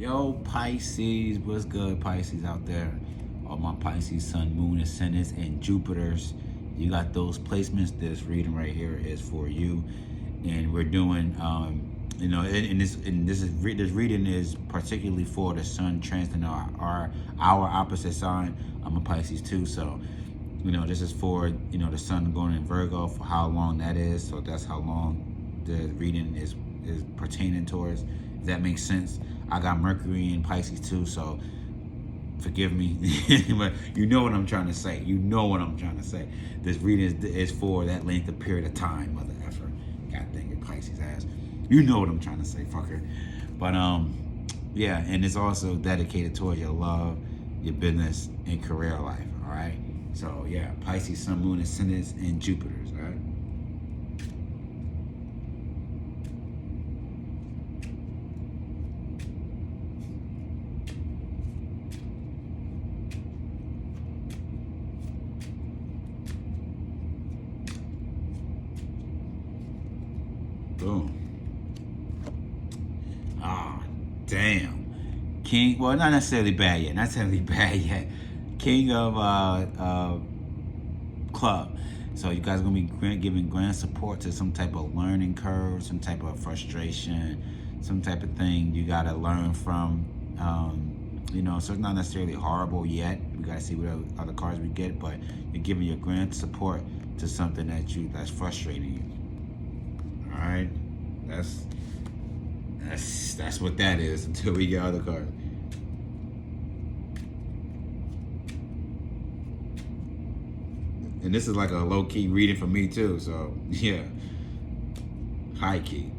Yo, Pisces, what's good, Pisces out there? All my Pisces, Sun, Moon, Ascendants, and Jupiters. You got those placements. This reading right here is for you, and we're doing, this reading is particularly for the Sun transiting our opposite sign. I'm a Pisces too, so this is for the Sun going in Virgo for how long that is. So that's how long the reading is pertaining towards. If that makes sense. I got Mercury in Pisces too, so forgive me, but you know what I'm trying to say. You know what I'm trying to say. This reading is for that length of period of time, mother effer. God dang it, Pisces ass. You know what I'm trying to say, fucker. But yeah, and it's also dedicated towards your love, your business, and career life. All right. So yeah, Pisces, Sun, Moon, Ascendants, and Jupiters. All right. Boom. Ah, damn. King, well, not necessarily bad yet. Not necessarily bad yet. King of club. So you guys are going to be giving grand support to some type of learning curve, some type of frustration, some type of thing you got to learn from. So it's not necessarily horrible yet. We got to see what other cards we get, but you're giving your grand support to something that's frustrating you. All right, that's what that is until we get other cards. And this is like a low-key reading for me too, so yeah, high-key.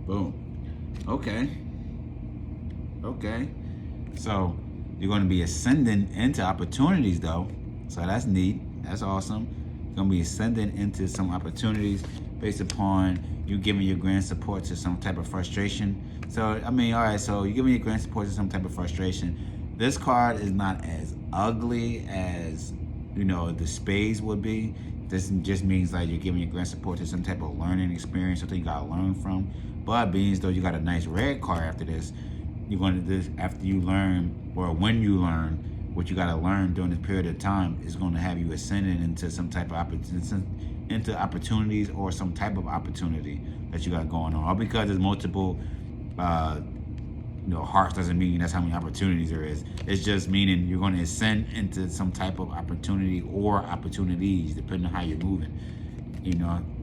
Boom. Okay. So you're going to be ascending into opportunities, though. So that's neat. That's awesome. You're going to be ascending into some opportunities based upon you giving your grand support to some type of frustration. So, all right, so you're giving your grand support to some type of frustration. This card is not as ugly as, the spades would be. This just means like you're giving your grand support to some type of learning experience, something you got to learn from. But being as though you got a nice red card after this, you're going to this after you learn, or when you learn what you got to learn during this period of time, is going to have you ascending into some type of opportunities or some type of opportunity that you got going on. All because there's multiple hearts doesn't mean that's how many opportunities there is. It's just meaning you're going to ascend into some type of opportunity or opportunities depending on how you're moving.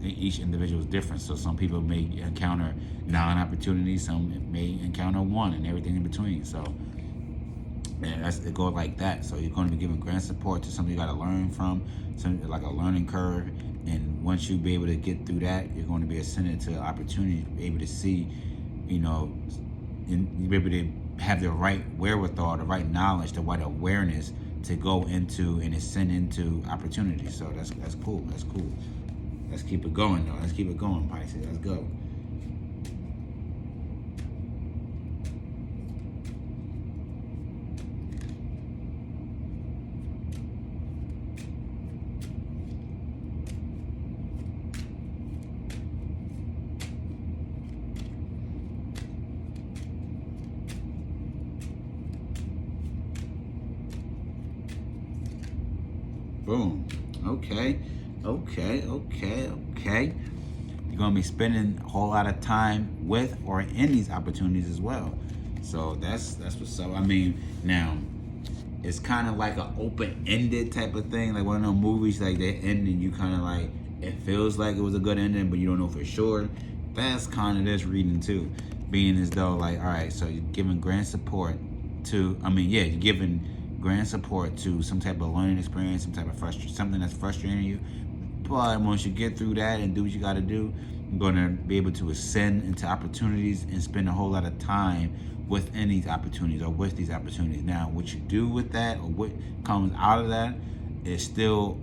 Each individual is different. So some people may encounter 9 opportunities, some may encounter 1, and everything in between. So it goes like that. So you're going to be giving grand support to something you got to learn from, something like a learning curve. And once you be able to get through that, you're going to be ascended to opportunity, be able to see, and you'll be able to have the right wherewithal, the right knowledge, the right awareness to go into and ascend into opportunities. So that's cool. That's cool. Let's keep it going, though. Let's keep it going, Pisces. Let's go. Boom. Okay. You're going to be spending a whole lot of time with or in these opportunities as well. So that's what's up. I mean, now, it's kind of like an open-ended type of thing. Like one of those movies, like they end and you kind of like, it feels like it was a good ending, but you don't know for sure. That's kind of this reading too. Being as though like, all right, so you're giving grand support to, you're giving grand support to some type of learning experience, some type of something that's frustrating you. But once you get through that and do what you got to do, you're going to be able to ascend into opportunities and spend a whole lot of time within these opportunities or with these opportunities. Now, what you do with that or what comes out of that is still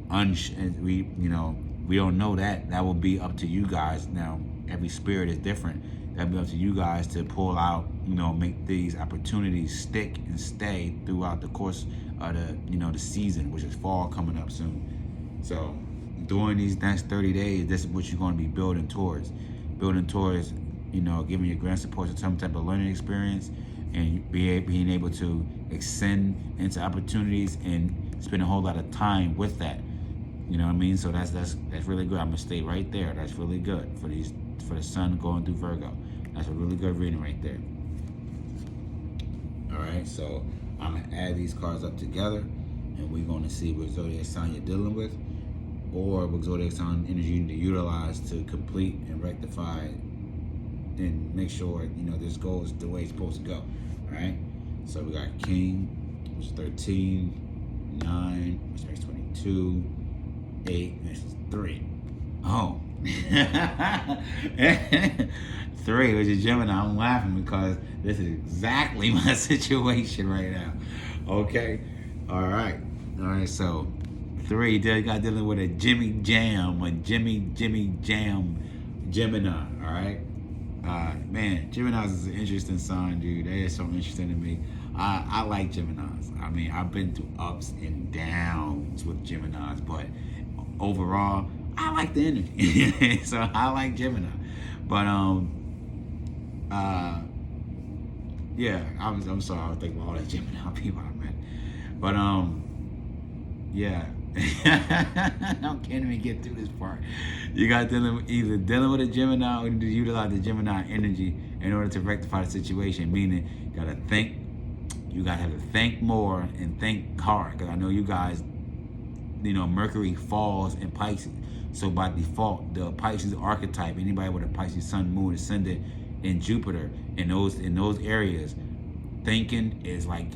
we don't know that. That will be up to you guys. Now, every spirit is different. That'll be up to you guys to pull out, make these opportunities stick and stay throughout the course of the season, which is fall coming up soon. So during these next 30 days, this is what you're going to be building towards. Giving your grand support to some type of learning experience, and being able to extend into opportunities and spend a whole lot of time with that. You know what I mean? So that's really good. I'm gonna stay right there. That's really good for the sun going through Virgo. That's a really good reading right there. All right, so I'm gonna add these cards up together, and we're gonna see what zodiac sign you're dealing with, or what zodiac sign energy you need to utilize to complete and rectify and make sure this goes the way it's supposed to go. All right, so we got King, which is 13, 9, which makes 22, 8, which is 3. Oh. 3, which is Gemini. I'm laughing because this is exactly my situation right now. Okay, all right, so 3, they got dealing with a Jimmy Jam Gemini. All right, man, Geminis is an interesting sign, dude. They are so interesting to me. I like Geminis. I mean, I've been through ups and downs with Geminis, but overall, I like the energy. So I like Gemini. But yeah, I'm sorry, I was thinking about all the Gemini people I met. But yeah. I can't even get through this part. You got either dealing with a Gemini, or you need to utilize the Gemini energy in order to rectify the situation. Meaning, you gotta have to think more and think hard. Because I know you guys, Mercury falls in Pisces. So by default, the Pisces archetype, anybody with a Pisces sun, moon, ascendant, and Jupiter in those areas, thinking is like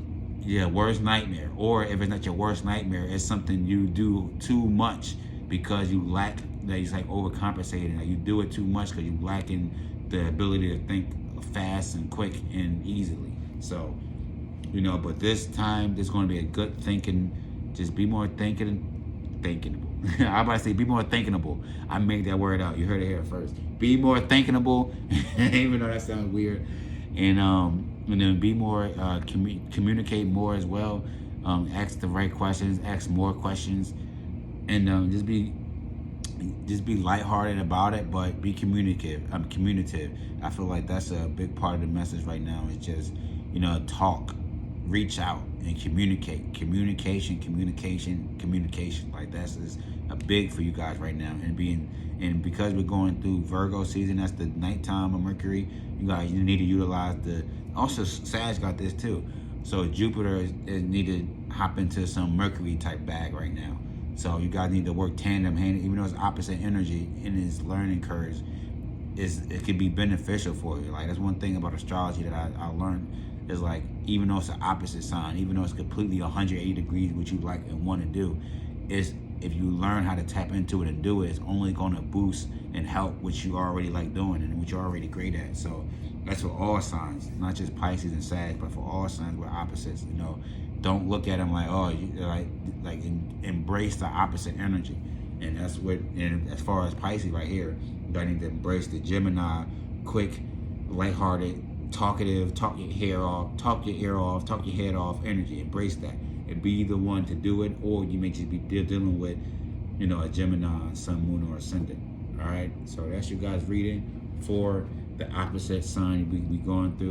your worst nightmare. Or if it's not your worst nightmare, it's something you do too much because you lack, it's like overcompensating. Like you do it too much because you lack in the ability to think fast and quick and easily. So, but this time, there's going to be a good thinking. Just be more thinkable. I'm about to say be more thinkable. I made that word out. You heard it here first. Be more thinkable, even though that sounds weird. And then be more, communicate more as well. Ask the right questions, ask more questions, and just be lighthearted about it, but be communicative. Communicative. I feel like that's a big part of the message right now. Is just talk, reach out, and communicate. Communication. Like that's just a big for you guys right now. And because we're going through Virgo season, that's the nighttime of Mercury. You need to utilize also Sag got this too. So Jupiter is need to hop into some Mercury type bag right now. So you guys need to work tandem, even though it's opposite energy in his learning curves. It can be beneficial for you. Like that's one thing about astrology that I learned is like, even though it's an opposite sign, even though it's completely 180 degrees what you like and want to do, is if you learn how to tap into it and do it, it's only going to boost and help what you already like doing and what you're already great at. So that's for all signs, not just Pisces and Sag, but for all signs with opposites. Don't look at them like, oh, embrace the opposite energy. And that's and as far as Pisces right here, you need to embrace the Gemini, quick, lighthearted, talkative, talk your ear off, talk your head off energy. Embrace that and be the one to do it, or you may just be dealing with, a Gemini, sun, moon, or ascendant. All right, so that's you guys reading for the opposite sign we going through.